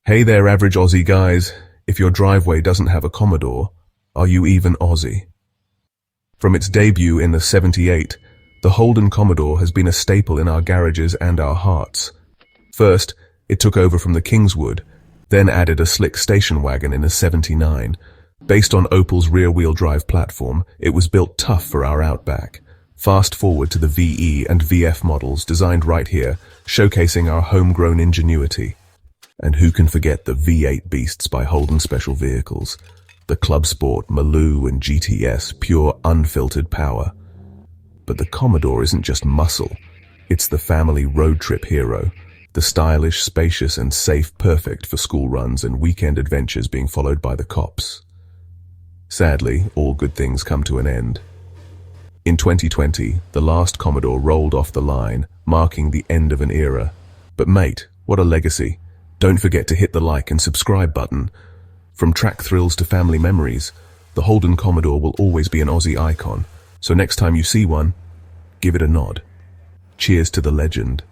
Hey there, average Aussie guys. If your driveway doesn't have a Commodore, are you even Aussie? From its debut in the '78, the Holden Commodore has been a staple in our garages and our hearts. First, it took over from the Kingswood, then added a slick station wagon in the '79. Based on Opel's rear-wheel drive platform, it was built tough for our Outback. Fast forward to the VE and VF models designed right here, showcasing our homegrown ingenuity. And who can forget the V8 beasts by Holden Special Vehicles? The Club Sport, Maloo and GTS, pure unfiltered power. But the Commodore isn't just muscle. It's the family road trip hero. The stylish, spacious and safe, perfect for school runs and weekend adventures being followed by the cops. Sadly, all good things come to an end. In 2020, the last Commodore rolled off the line, marking the end of an era. But mate, what a legacy. Don't forget to hit the like and subscribe button. From track thrills to family memories, the Holden Commodore will always be an Aussie icon. So next time you see one, give it a nod. Cheers to the legend.